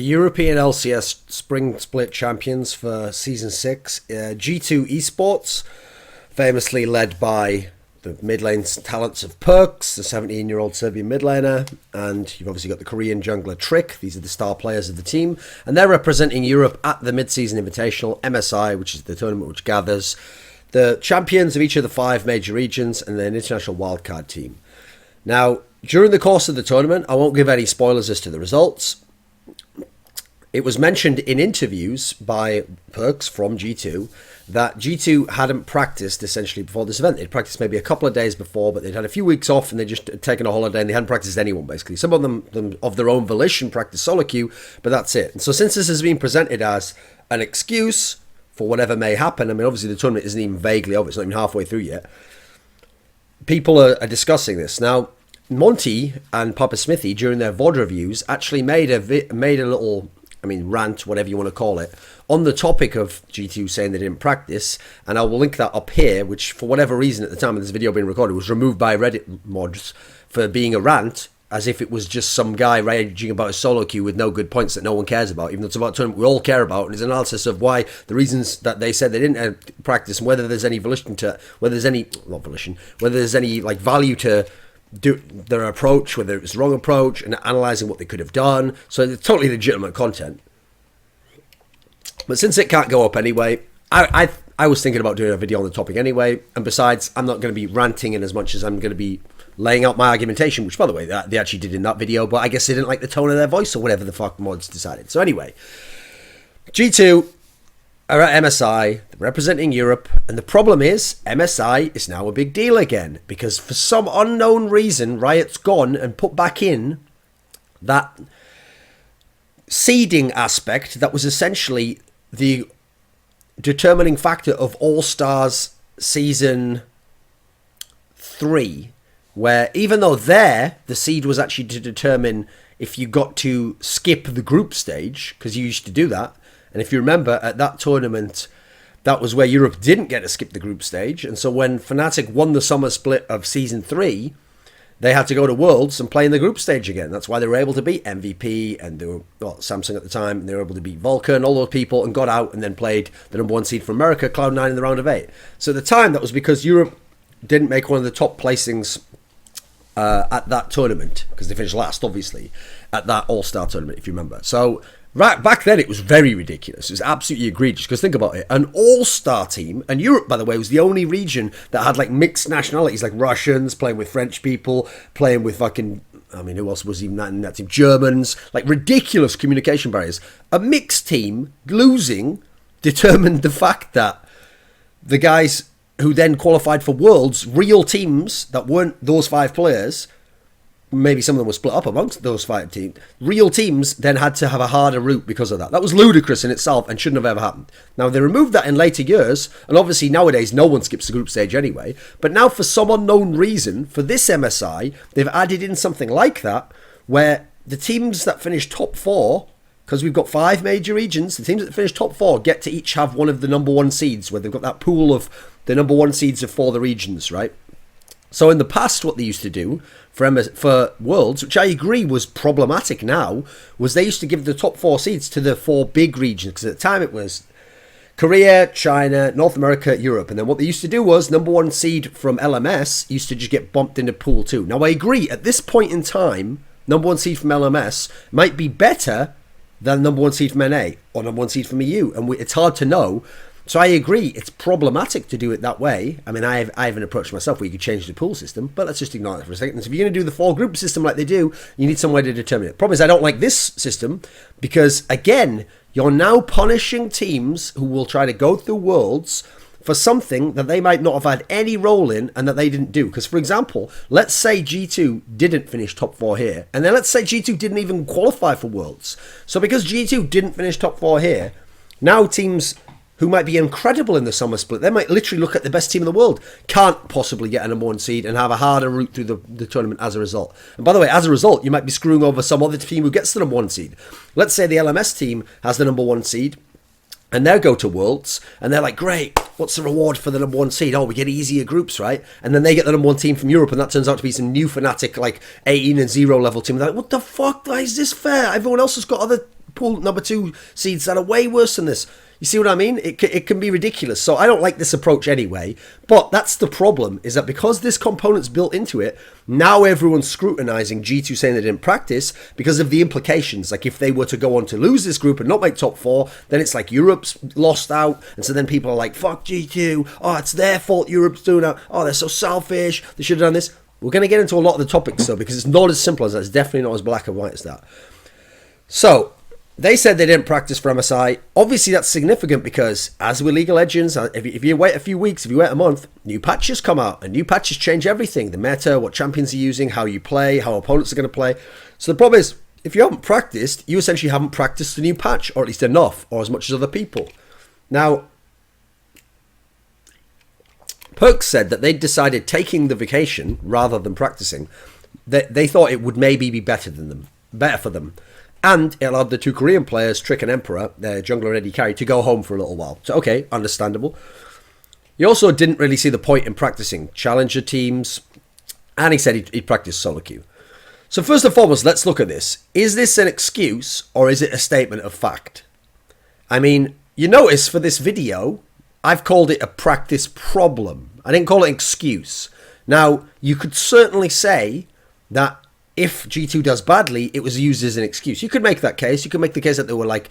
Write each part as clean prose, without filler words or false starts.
European LCS Spring Split champions for Season 6. G2 Esports, famously led by the mid lane talents of Perks, the 17-year-old Serbian mid laner, and you've obviously got the Korean jungler Trick. These are the star players of the team, and they're representing Europe at the mid-season invitational, MSI, which is the tournament which gathers the champions of each of the 5 major regions and an international wildcard team. Now, during the course of the tournament, I won't give any spoilers as to the results. It was mentioned in interviews by Perks from G2 that G2 hadn't practiced essentially before this event. They'd practiced maybe a couple of days before, but they'd had a few weeks off and they'd just taken a holiday and they hadn't practiced anyone, basically. Some of them of their own volition practiced solo queue, but that's it. And so since this has been presented as an excuse for whatever may happen, I mean, obviously the tournament isn't even vaguely over. It's not even halfway through yet. People are discussing this. Now, Monty and Papa Smithy, during their VOD reviews, actually made a little rant, whatever you want to call it, on the topic of G2 saying they didn't practice, and I will link that up here, which for whatever reason at the time of this video being recorded was removed by Reddit mods for being a rant, as if it was just some guy raging about a solo queue with no good points that no one cares about, even though it's about a tournament we all care about, and it's an analysis of why the reasons that they said they didn't practice and whether there's any like value to do their approach, whether it was the wrong approach, and analysing what they could have done. So it's totally legitimate content. But since it can't go up anyway, I was thinking about doing a video on the topic anyway, and besides, I'm not going to be ranting in as much as I'm going to be laying out my argumentation, which, by the way, they actually did in that video, but I guess they didn't like the tone of their voice or whatever the fuck mods decided. So anyway, G2 are at MSI, representing Europe, and the problem is MSI is now a big deal again, because for some unknown reason, Riot's gone and put back in that seeding aspect that was essentially the determining factor of All-Stars Season 3, where even though the seed was actually to determine if you got to skip the group stage, because you used to do that. And if you remember, at that tournament, that was where Europe didn't get to skip the group stage. And so when Fnatic won the summer split of Season 3, they had to go to Worlds and play in the group stage again. That's why they were able to beat MVP and they were, Samsung at the time, and they were able to beat Vulcan, all those people, and got out and then played the number 1 seed from America, Cloud9, in the round of 8. So at the time, that was because Europe didn't make one of the top placings at that tournament, because they finished last, obviously, at that All-Star tournament, if you remember. So right back then, it was very ridiculous. It was absolutely egregious, because think about it. An all-star team, and Europe, by the way, was the only region that had like mixed nationalities, like Russians playing with French people, playing with fucking, who else was even in that team? Germans, like ridiculous communication barriers. A mixed team losing determined the fact that the guys who then qualified for Worlds, real teams that weren't those 5 players, maybe some of them were split up amongst those 5 teams, real teams then had to have a harder route because of that. That was ludicrous in itself and shouldn't have ever happened. Now, they removed that in later years, and obviously nowadays no one skips the group stage anyway, but now for some unknown reason, for this MSI, they've added in something like that, where the teams that finish top 4, because we've got 5 major regions, the teams that finish top 4 get to each have one of the number 1 seeds, where they've got that pool of the number 1 seeds of 4 the regions, right? So in the past, what they used to do for Worlds, which I agree was problematic now, was they used to give the top 4 seeds to the 4 big regions, because at the time it was Korea, China, North America, Europe. And then what they used to do was number 1 seed from LMS used to just get bumped into Pool 2. Now, I agree, at this point in time, number 1 seed from LMS might be better than number 1 seed from NA or number 1 seed from EU. And it's hard to know. So I agree, it's problematic to do it that way. I mean, I have an approach myself where you could change the pool system, but let's just ignore that for a second. So if you're going to do the 4 group system like they do, you need some way to determine it. Problem is, I don't like this system because, again, you're now punishing teams who will try to go through Worlds for something that they might not have had any role in and that they didn't do. Because, for example, let's say G2 didn't finish top 4 here, and then let's say G2 didn't even qualify for Worlds. So because G2 didn't finish top 4 here, now teams who might be incredible in the summer split, they might literally look at the best team in the world, can't possibly get a number 1 seed and have a harder route through the tournament as a result. And by the way, as a result, you might be screwing over some other team who gets the number 1 seed. Let's say the LMS team has the number 1 seed, and they'll go to Worlds, and they're like, great, what's the reward for the number 1 seed? Oh, we get easier groups, right? And then they get the number 1 team from Europe, and that turns out to be some new Fnatic, like 18 and 0 level team. They're like, what the fuck? Why is this fair? Everyone else has got other pool number 2 seeds that are way worse than this. You see what I mean? It can be ridiculous. So I don't like this approach anyway. But that's the problem, is that because this component's built into it, now everyone's scrutinizing G2 saying they didn't practice because of the implications. Like if they were to go on to lose this group and not make top 4, then it's like Europe's lost out. And so then people are like, fuck G2. Oh, it's their fault Europe's doing that. Oh, they're so selfish. They should have done this. We're going to get into a lot of the topics though, because it's not as simple as that. It's definitely not as black and white as that. So they said they didn't practice for MSI. Obviously, that's significant because, as with League of Legends, if you wait a few weeks, if you wait a month, new patches come out, and new patches change everything. The meta, what champions are using, how you play, how opponents are going to play. So the problem is, if you haven't practiced, you essentially haven't practiced the new patch, or at least enough, or as much as other people. Now, Perks said that they decided taking the vacation rather than practicing. They thought it would maybe be better for them. And it allowed the 2 Korean players, Trick and Emperor, their jungler and Eddie Carry, to go home for a little while. So, okay, understandable. He also didn't really see the point in practicing challenger teams. And he said he'd practice solo queue. So first and foremost, let's look at this. Is this an excuse or is it a statement of fact? I mean, you notice for this video, I've called it a practice problem. I didn't call it an excuse. Now, you could certainly say that if G2 does badly, it was used as an excuse. You could make that case. You could make the case that they were like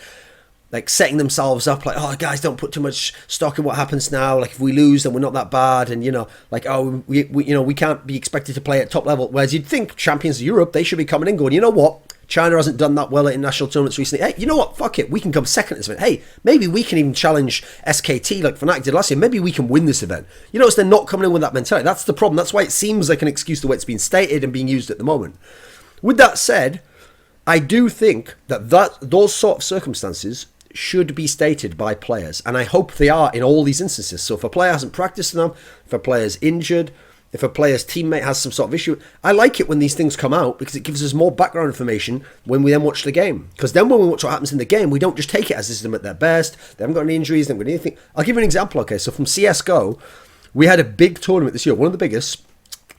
setting themselves up, like, oh, guys, don't put too much stock in what happens now. Like, if we lose, then we're not that bad. And, like, oh, we can't be expected to play at top level. Whereas you'd think champions of Europe, they should be coming in going, you know what? China hasn't done that well at international tournaments recently. Hey, you know what? Fuck it. We can come second at this event. Hey, maybe we can even challenge SKT like Fnatic did last year. Maybe we can win this event. You notice they're not coming in with that mentality. That's the problem. That's why it seems like an excuse the way it's being stated and being used at the moment. With that said, I do think that those sort of circumstances should be stated by players. And I hope they are in all these instances. So if a player hasn't practiced enough, if a player's injured, if a player's teammate has some sort of issue, I like it when these things come out because it gives us more background information when we then watch the game. Because then when we watch what happens in the game, we don't just take it as this is them at their best. They haven't got any injuries, they haven't got anything. I'll give you an example, okay? So from CSGO, we had a big tournament this year, one of the biggest,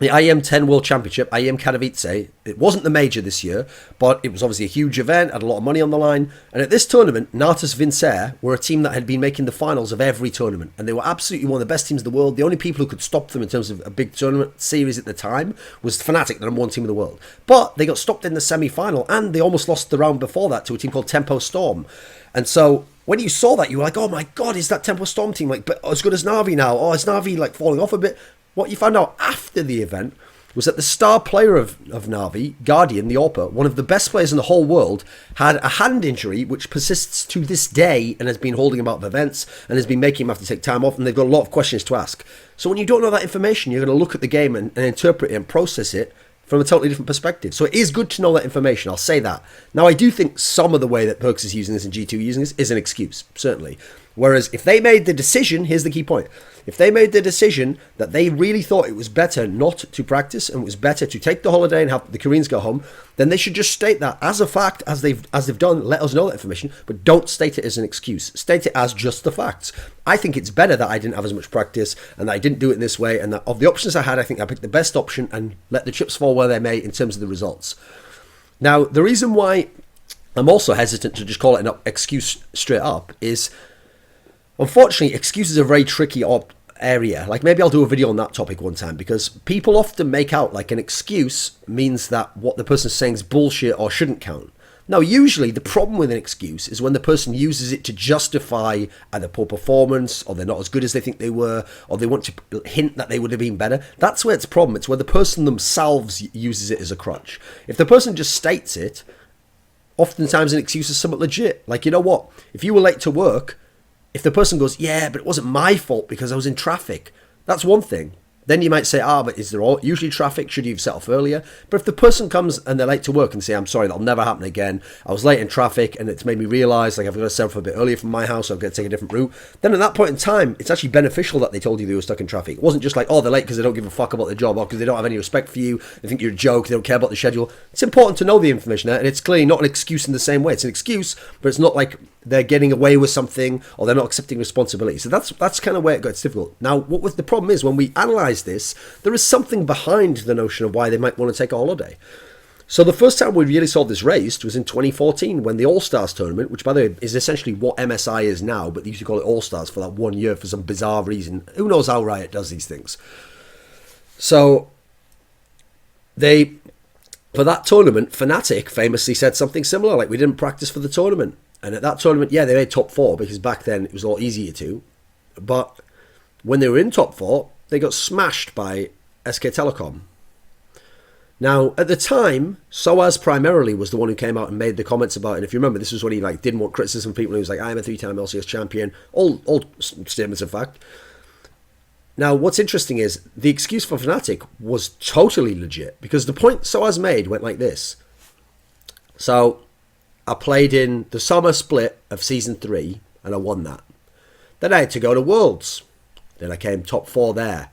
the IEM 10 World Championship, IEM Katowice. It wasn't the major this year, but it was obviously a huge event, had a lot of money on the line. And at this tournament, Natus Vincere were a team that had been making the finals of every tournament. And they were absolutely one of the best teams in the world. The only people who could stop them in terms of a big tournament series at the time was Fnatic, the number 1 team in the world. But they got stopped in the semi-final, and they almost lost the round before that to a team called Tempo Storm. And so when you saw that, you were like, oh my God, is that Tempo Storm team like but as good as Na'Vi now? Oh, is Na'Vi like falling off a bit? What you found out after the event was that the star player of Na'Vi, Guardian, the AWPer, one of the best players in the whole world, had a hand injury which persists to this day and has been holding him out of events and has been making him have to take time off, and they've got a lot of questions to ask. So when you don't know that information, you're going to look at the game and interpret it and process it from a totally different perspective. So it is good to know that information, I'll say that. Now, I do think some of the way that Perks is using this and G2 using this is an excuse, certainly. Whereas if they made the decision, here's the key point. If they made the decision that they really thought it was better not to practice and it was better to take the holiday and have the Koreans go home, then they should just state that as a fact, as they've done, let us know that information, but don't state it as an excuse. State it as just the facts. I think it's better that I didn't have as much practice and that I didn't do it in this way, and that of the options I had, I think I picked the best option and let the chips fall where they may in terms of the results. Now, the reason why I'm also hesitant to just call it an excuse straight up is, unfortunately, excuses are a very tricky area. Like, maybe I'll do a video on that topic one time, because people often make out like an excuse means that what the person's saying is bullshit or shouldn't count. Now, usually the problem with an excuse is when the person uses it to justify either poor performance, or they're not as good as they think they were, or they want to hint that they would have been better. That's where it's a problem. It's where the person themselves uses it as a crutch. If the person just states it, oftentimes an excuse is somewhat legit. Like, you know what? If you were late to work, if the person goes, yeah, but it wasn't my fault because I was in traffic, that's one thing. Then you might say, but is there usually traffic? Should you have set off earlier? But if the person comes and they're late to work and say, I'm sorry, that'll never happen again. I was late in traffic and it's made me realise like I've got to set off a bit earlier from my house, so I've got to take a different route. Then at that point in time, it's actually beneficial that they told you they were stuck in traffic. It wasn't just like, they're late because they don't give a fuck about their job, or because they don't have any respect for you. They think you're a joke. They don't care about the schedule. It's important to know the information there, and it's clearly not an excuse in the same way. It's an excuse, but it's not like they're getting away with something or they're not accepting responsibility. So that's kind of where it gets difficult. Now, what was the problem is when we analyse this, there is something behind the notion of why they might want to take a holiday. So the first time we really saw this raised was in 2014 when the All-Stars tournament, which by the way is essentially what MSI is now, but they used to call it All-Stars for that 1 year for some bizarre reason. Who knows how Riot does these things? So for that tournament, Fnatic famously said something similar, like we didn't practice for the tournament. And at that tournament, yeah, they made top 4 because back then it was a lot easier to. But when they were in top 4, they got smashed by SK Telecom. Now, at the time, Soaz primarily was the one who came out and made the comments about it. And if you remember, this was when he didn't want criticism from people. He was like, I'm a 3-time LCS champion. All statements of fact. Now, what's interesting is the excuse for Fnatic was totally legit because the point Soaz made went like this. So, I played in the summer split of Season 3 and I won that. Then I had to go to Worlds. Then I came top 4 there.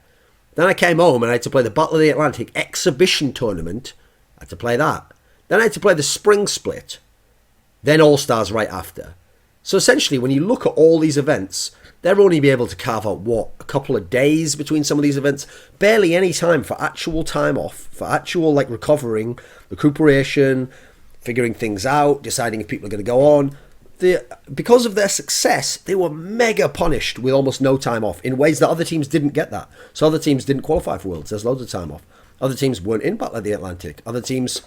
Then I came home and I had to play the Battle of the Atlantic exhibition tournament. I had to play that. Then I had to play the spring split. Then All-Stars right after. So essentially, when you look at all these events, they'll only be able to carve out, a couple of days between some of these events. Barely any time for actual time off, for actual recovering, recuperation, figuring things out, deciding if people are going to go on. Because of their success, they were mega punished with almost no time off in ways that other teams didn't get that. So other teams didn't qualify for Worlds. There's loads of time off. Other teams weren't in Battle of the Atlantic. Other teams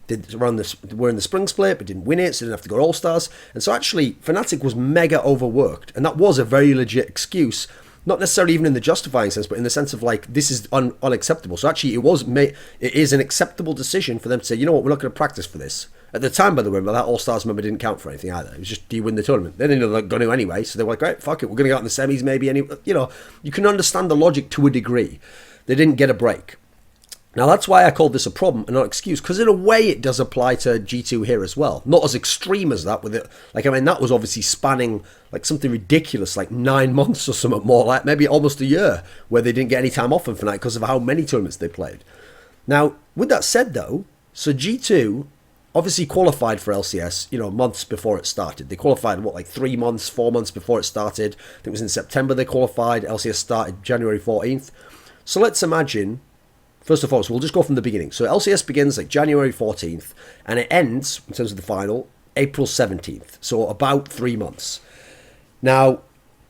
were in the spring split but didn't win it, so didn't have to go to All-Stars. And so actually, Fnatic was mega overworked. And that was a very legit excuse. Not necessarily even in the justifying sense, but in the sense of this is unacceptable. So actually, it is an acceptable decision for them to say, you know what, we're not going to practice for this. At the time, by the way, that All-Stars member didn't count for anything either. It was just, do you win the tournament? They didn't know they were going to anyway, so they were like, great, fuck it, we're going to go out in the semis maybe. You can understand the logic to a degree. They didn't get a break. Now, that's why I called this a problem and not an excuse, because in a way it does apply to G2 here as well. Not as extreme as that with it. That was obviously spanning something ridiculous, 9 months or something more, maybe almost a year, where they didn't get any time off for night because of how many tournaments they played. Now, with that said though, so G2 obviously qualified for LCS, months before it started. They qualified, 3 months, 4 months before it started. I think it was in September they qualified. LCS started January 14th. So let's imagine, first of all, so we'll just go from the beginning. So LCS begins January 14th, and it ends, in terms of the final, April 17th. So about 3 months. Now,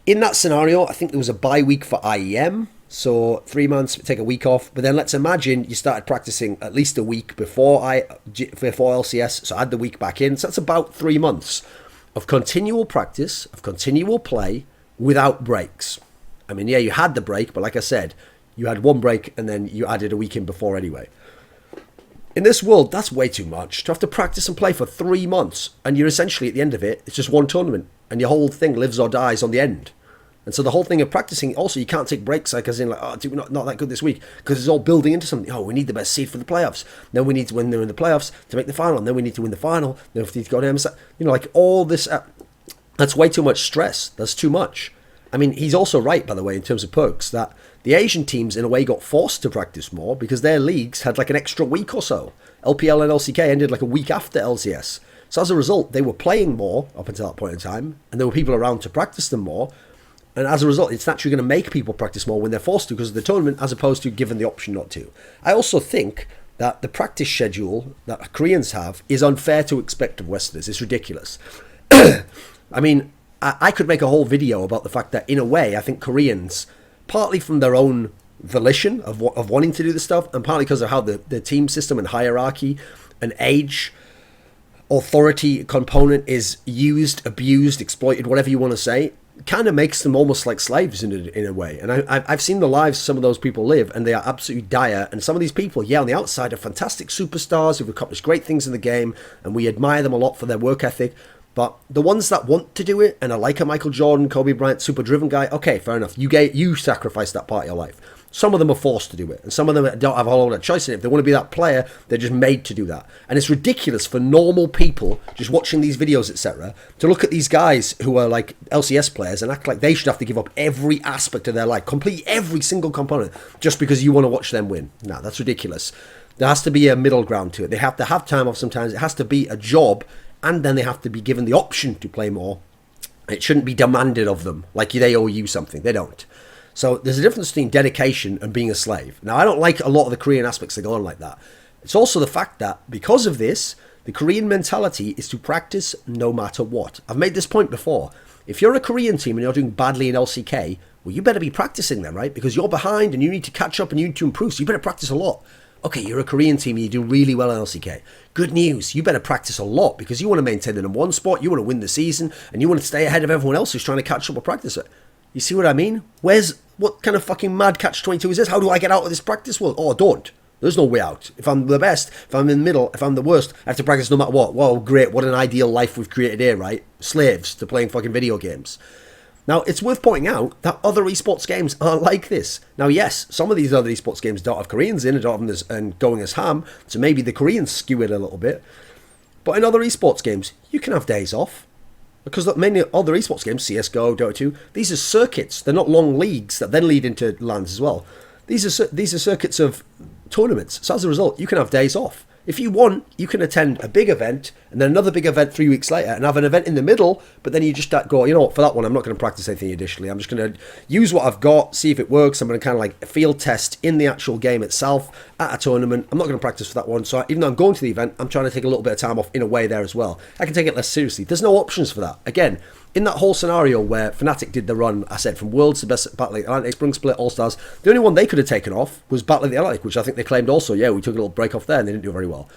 in that scenario, I think there was a bye week for IEM. So 3 months, take a week off. But then let's imagine you started practicing at least a week before LCS. So add the week back in. So that's about 3 months of continual practice, of continual play without breaks. Yeah, you had the break, but like I said, you had one break and then you added a week in before anyway. In this world, that's way too much. To have to practice and play for 3 months and you're essentially at the end of it, it's just one tournament and your whole thing lives or dies on the end. And so the whole thing of practicing, also, you can't take breaks, as in, we're not that good this week, because it's all building into something. Oh, we need the best seed for the playoffs. Then we need to win there in the playoffs to make the final. And then we need to win the final. Then we need to go to MSI. All this, that's way too much stress. That's too much. He's also right, by the way, in terms of perks, that the Asian teams, in a way, got forced to practice more because their leagues had an extra week or so. LPL and LCK ended a week after LCS. So as a result, they were playing more up until that point in time, and there were people around to practice them more. And as a result, it's naturally going to make people practice more when they're forced to because of the tournament, as opposed to given the option not to. I also think that the practice schedule that Koreans have is unfair to expect of Westerners. It's ridiculous. I could make a whole video about the fact that, in a way, I think Koreans, partly from their own volition of wanting to do this stuff, and partly because of how the team system and hierarchy and age, authority component is used, abused, exploited, whatever you want to say, kind of makes them almost like slaves in a way. And I've seen the lives some of those people live, and they are absolutely dire. And some of these people, on the outside, are fantastic superstars who've accomplished great things in the game, and we admire them a lot for their work ethic. But the ones that want to do it and are like a Michael Jordan, Kobe Bryant, super driven guy, okay, fair enough. You sacrifice that part of your life. Some of them are forced to do it, and some of them don't have a whole lot of choice in it. If they want to be that player, they're just made to do that. And it's ridiculous for normal people just watching these videos, etc., to look at these guys who are like LCS players and act like they should have to give up every aspect of their life, complete every single component, just because you want to watch them win. No, that's ridiculous. There has to be a middle ground to it. They have to have time off sometimes. It has to be a job, and then they have to be given the option to play more. It shouldn't be demanded of them, like they owe you something. They don't. So there's a difference between dedication and being a slave. Now, I don't like a lot of the Korean aspects that go on like that. It's also the fact that because of this, the Korean mentality is to practice no matter what. I've made this point before. If you're a Korean team and you're doing badly in LCK, well, you better be practicing then, right? Because you're behind and you need to catch up and you need to improve, so you better practice a lot. Okay, you're a Korean team and you do really well in LCK. Good news, you better practice a lot because you want to maintain the number one spot, you want to win the season, and you want to stay ahead of everyone else who's trying to catch up or practice it. You see what I mean? What kind of fucking mad catch-22 is this? How do I get out of this practice world? Oh, don't. There's no way out. If I'm the best, if I'm in the middle, if I'm the worst, I have to practice no matter what. Well, great. What an ideal life we've created here, right? Slaves to playing fucking video games. Now, it's worth pointing out that other esports games aren't like this. Now, yes, some of these other esports games don't have Koreans in and don't have them and going as ham, so maybe the Koreans skew it a little bit. But in other esports games, you can have days off. Because many other esports games, CSGO, Dota 2, these are circuits. They're not long leagues that then lead into LANs as well. These are circuits of tournaments. So as a result, you can have days off. If you want, you can attend a big event and then another big event 3 weeks later and have an event in the middle, but then you just go, you know what, for that one, I'm not going to practice anything additionally. I'm just going to use what I've got, see if it works. I'm going to kind of like field test in the actual game itself at a tournament. I'm not going to practice for that one. So even though I'm going to the event, I'm trying to take a little bit of time off in a way there as well. I can take it less seriously. There's no options for that. Again, in that whole scenario where Fnatic did the run, I said, from Worlds to best Battle of the Atlantic, Spring Split, All-Stars, the only one they could have taken off was Battle of the Atlantic, which I think they claimed also, yeah, we took a little break off there and they didn't do very well.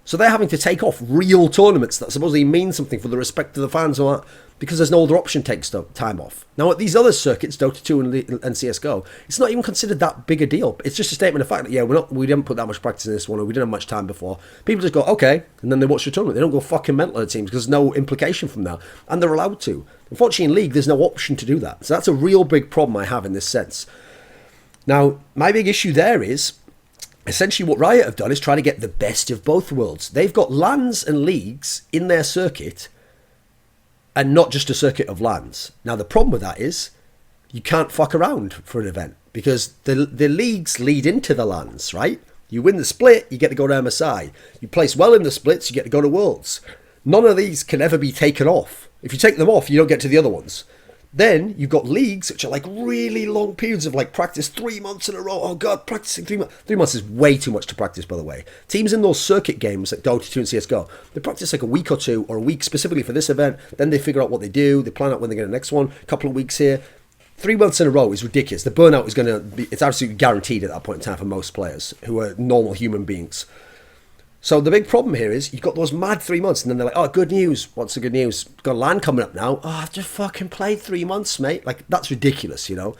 So they're having to take off real tournaments that supposedly mean something for the respect of the fans or that, because there's no other option to take time off. Now, at these other circuits, Dota 2 and CSGO, it's not even considered that big a deal. It's just a statement of fact that, yeah, we didn't put that much practice in this one, or we didn't have much time before. People just go, okay, and then they watch the tournament. They don't go fucking mental at teams because there's no implication from that, and they're allowed to. Unfortunately, in League, there's no option to do that. So that's a real big problem I have in this sense. Now, my big issue there is, essentially what Riot have done is try to get the best of both worlds. They've got LANs and leagues in their circuit and not just a circuit of LANs. Now, the problem with that is you can't fuck around for an event because the leagues lead into the LANs, right? You win the split, you get to go to MSI. You place well in the splits, you get to go to Worlds. None of these can ever be taken off. If you take them off, you don't get to the other ones. Then you've got leagues, which are like really long periods of like practice 3 months in a row. Oh God, practicing 3 months. 3 months is way too much to practice, by the way. Teams in those circuit games like Dota 2 and CSGO, they practice like a week or two or a week specifically for this event. Then they figure out what they do. They plan out when they get the next one. A couple of weeks here. 3 months in a row is ridiculous. The burnout is going to be, it's absolutely guaranteed at that point in time for most players who are normal human beings. So the big problem here is you've got those mad 3 months and then they're like, oh, good news. What's the good news? Got a LAN coming up now. Oh, I've just fucking played 3 months, mate. Like, that's ridiculous, you know?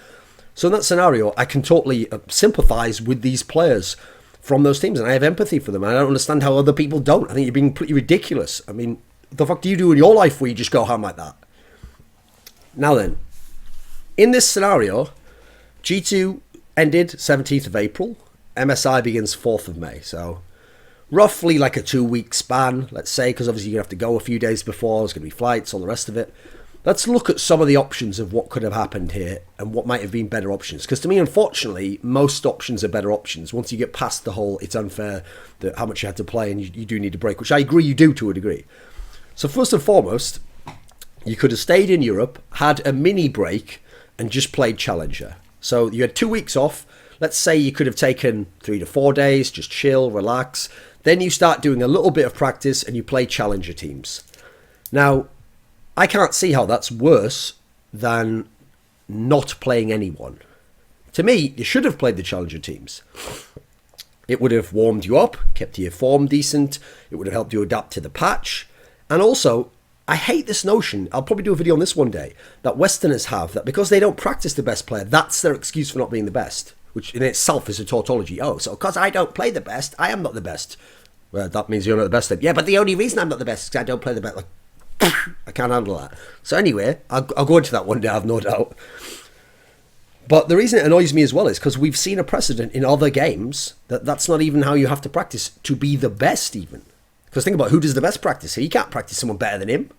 So in that scenario, I can totally sympathise with these players from those teams and I have empathy for them. And I don't understand how other people don't. I think you're being pretty ridiculous. I mean, the fuck do you do in your life where you just go ham like that? Now then, in this scenario, G2 ended 17th of April. MSI begins 4th of May. So roughly like a 2-week span, let's say, because obviously you have to go a few days before, there's going to be flights, all the rest of it. Let's look at some of the options of what could have happened here and what might have been better options. Because to me, unfortunately, most options are better options. Once you get past the whole, it's unfair, how much you had to play and you do need a break, which I agree you do to a degree. So first and foremost, you could have stayed in Europe, had a mini break, and just played Challenger. So you had 2 weeks off. Let's say you could have taken 3 to 4 days, just chill, relax. Then you start doing a little bit of practice and you play Challenger teams. Now, I can't see how that's worse than not playing anyone. To me, you should have played the Challenger teams. It would have warmed you up, kept your form decent. It would have helped you adapt to the patch. And also, I hate this notion, I'll probably do a video on this one day, that Westerners have, that because they don't practice the best player, that's their excuse for not being the best. Which in itself is a tautology. Oh, so because I don't play the best, I am not the best. Well, that means you're not the best then. Yeah, but the only reason I'm not the best is because I don't play the best. Like, I can't handle that. So anyway, I'll go into that one day, I have no doubt. But the reason it annoys me as well is because we've seen a precedent in other games that that's not even how you have to practice to be the best even. Because think about who does the best practice here. You can't practice someone better than him.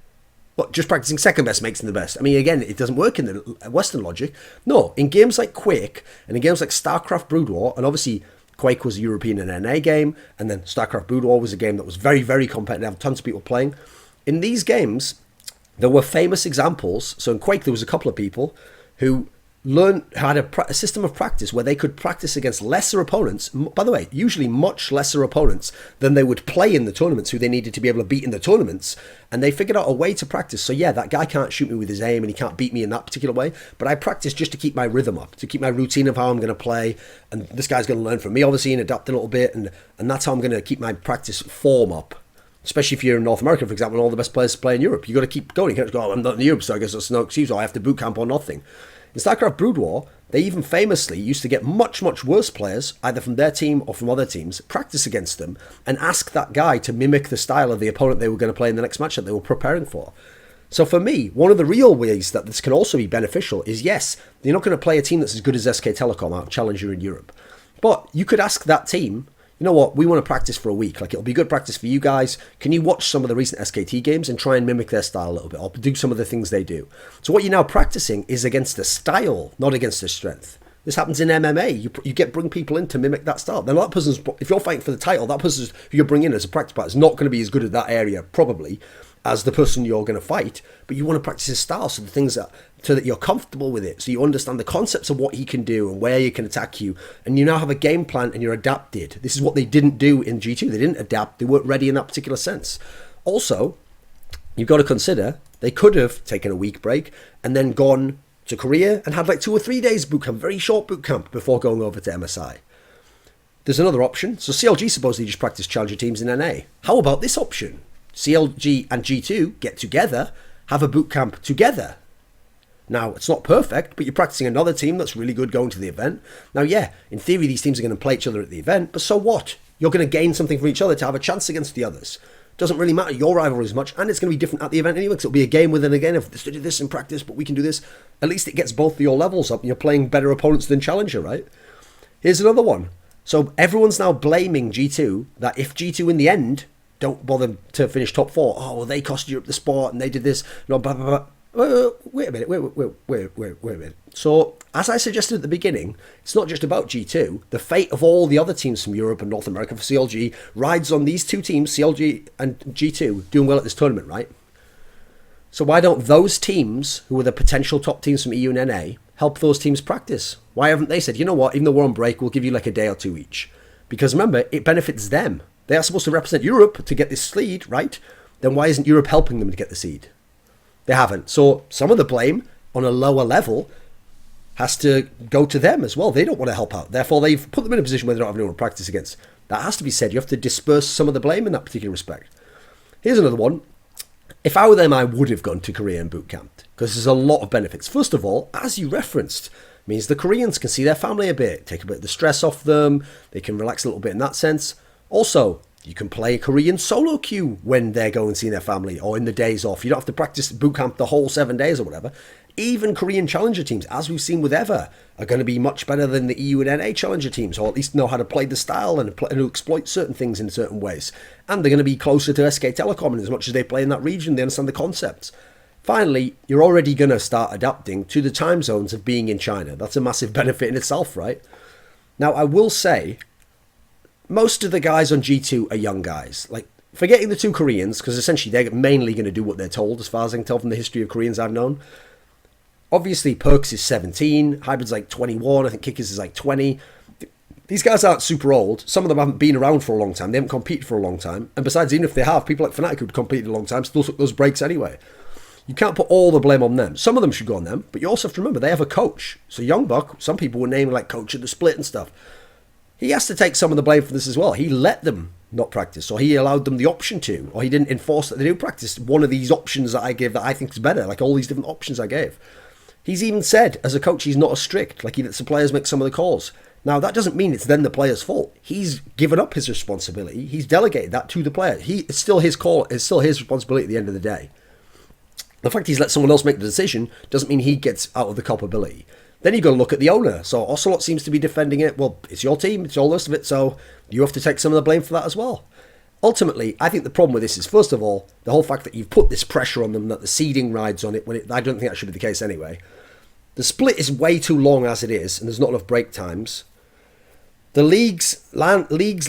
What, just practicing second best makes them the best? I mean, again, it doesn't work in the Western logic. No, in games like Quake and in games like StarCraft Brood War, and obviously Quake was a European and NA game, and then StarCraft Brood War was a game that was very, very competitive, tons of people playing. In these games, there were famous examples. So in Quake, there was a couple of people who had a system of practice where they could practice against lesser opponents, by the way, usually much lesser opponents than they would play in the tournaments, who they needed to be able to beat in the tournaments, and they figured out a way to practice. So yeah, that guy can't shoot me with his aim and he can't beat me in that particular way, but I practice just to keep my rhythm up, to keep my routine of how I'm going to play, and this guy's going to learn from me obviously and adapt a little bit, and that's how I'm going to keep my practice form up. Especially if you're in North America, for example, and all the best players play in Europe. You've got to keep going. You can't just go, oh, I'm not in Europe, so I guess that's no excuse, or I have to boot camp or nothing. In StarCraft Brood War, they even famously used to get much, much worse players, either from their team or from other teams, practice against them, and ask that guy to mimic the style of the opponent they were going to play in the next match that they were preparing for. So for me, one of the real ways that this can also be beneficial is, yes, you're not going to play a team that's as good as SK Telecom out Challenger in Europe. But you could ask that team, you know what, we want to practice for a week. Like, it'll be good practice for you guys. Can you watch some of the recent SKT games and try and mimic their style a little bit, or do some of the things they do? So what you're now practicing is against the style, not against the strength. This happens in MMA. You bring people in to mimic that style. Then that person's, if you're fighting for the title, that person who you're bringing in as a practice partner is not going to be as good at that area, probably, as the person you're going to fight. But you want to practice his style, so the things that, so that you're comfortable with it, so you understand the concepts of what he can do and where he can attack you, and you now have a game plan and you're adapted. This is what they didn't do in G2. They didn't adapt. They weren't ready in that particular sense. Also, you've got to consider they could have taken a week break and then gone to Korea and had like 2 or 3 days boot camp, very short boot camp, before going over to MSI. There's another option. So CLG supposedly just practice challenger teams in NA. How about this option? CLG and G2 get together, have a boot camp together. Now, it's not perfect, but you're practicing another team that's really good going to the event. Now, yeah, in theory, these teams are going to play each other at the event, but so what? You're going to gain something from each other to have a chance against the others. Doesn't really matter your rivalry as much, and it's going to be different at the event anyway, because it'll be a game within a game. If they do this in practice, but we can do this, at least it gets both of your levels up, and you're playing better opponents than Challenger, right? Here's another one. So everyone's now blaming G2, that if G2 in the end don't bother to finish top 4, oh, well, they cost Europe the sport, and they did this, no, blah, blah, blah. Wait a minute, wait a minute. So, as I suggested at the beginning, it's not just about G2. The fate of all the other teams from Europe and North America for CLG rides on these two teams, CLG and G2, doing well at this tournament, right? So why don't those teams, who are the potential top teams from EU and NA, help those teams practice? Why haven't they said, you know what, even though we're on break, we'll give you like a day or two each? Because remember, it benefits them. They are supposed to represent Europe to get this seed, right? Then why isn't Europe helping them to get the seed? They haven't. So some of the blame on a lower level has to go to them as well. They don't want to help out. Therefore, they've put them in a position where they don't have anyone to practice against. That has to be said. You have to disperse some of the blame in that particular respect. Here's another one. If I were them, I would have gone to Korea and boot camped, because there's a lot of benefits. First of all, as you referenced, means the Koreans can see their family a bit, take a bit of the stress off them. They can relax a little bit in that sense. Also, you can play a Korean solo queue when they're going and seeing their family, or in the days off. You don't have to practice boot camp the whole 7 days or whatever. Even Korean challenger teams, as we've seen with EVER, are going to be much better than the EU and NA challenger teams, or at least know how to play the style and to exploit certain things in certain ways. And they're going to be closer to SK Telecom, and as much as they play in that region, they understand the concepts. Finally, you're already going to start adapting to the time zones of being in China. That's a massive benefit in itself, right? Now, I will say, most of the guys on G2 are young guys. Like, forgetting the two Koreans, because essentially they're mainly going to do what they're told, as far as I can tell from the history of Koreans I've known. Obviously, Perks is 17, Hybrid's like 21, I think Kickers is like 20. These guys aren't super old. Some of them haven't been around for a long time. They haven't competed for a long time. And besides, even if they have, people like Fnatic who'd competed a long time still took those breaks anyway. You can't put all the blame on them. Some of them should go on them, but you also have to remember they have a coach. So Youngbuck, some people were named like coach of the split and stuff. He has to take some of the blame for this as well. He let them not practice, or he allowed them the option to, or he didn't enforce that they do practice one of these options that I gave that I think is better, like all these different options I gave. He's even said, as a coach, he's not as strict, like he lets the players make some of the calls. Now, that doesn't mean it's then the player's fault. He's given up his responsibility. He's delegated that to the player. It's still his call. It's still his responsibility at the end of the day. The fact he's let someone else make the decision doesn't mean he gets out of the culpability. Then you've got to look at the owner. So Ocelot seems to be defending it. Well, it's your team. It's all the rest of it. So you have to take some of the blame for that as well. Ultimately, I think the problem with this is, first of all, the whole fact that you've put this pressure on them, that the seeding rides on it, I don't think that should be the case anyway. The split is way too long as it is, and there's not enough break times. The leagues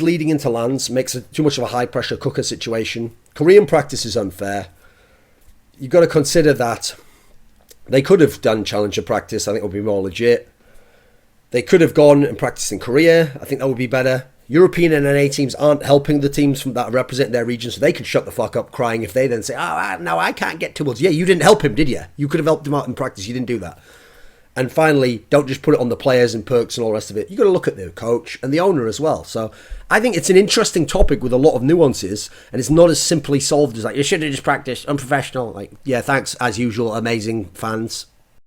leading into lands makes it too much of a high-pressure cooker situation. Korean practice is unfair. You've got to consider that They could have done challenger practice. I think it would be more legit. They could have gone and practiced in Korea. I think that would be better. European NNA teams aren't helping the teams from that represent their region, so they could shut the fuck up crying if they then say, oh, no, I can't get towards. Yeah, you didn't help him, did you? You could have helped him out in practice. You didn't do that. And finally, don't just put it on the players and perks and all the rest of it. You've got to look at the coach and the owner as well. So I think it's an interesting topic with a lot of nuances, and it's not as simply solved as like, you should have just practiced, unprofessional. Like, yeah, thanks, as usual, amazing fans.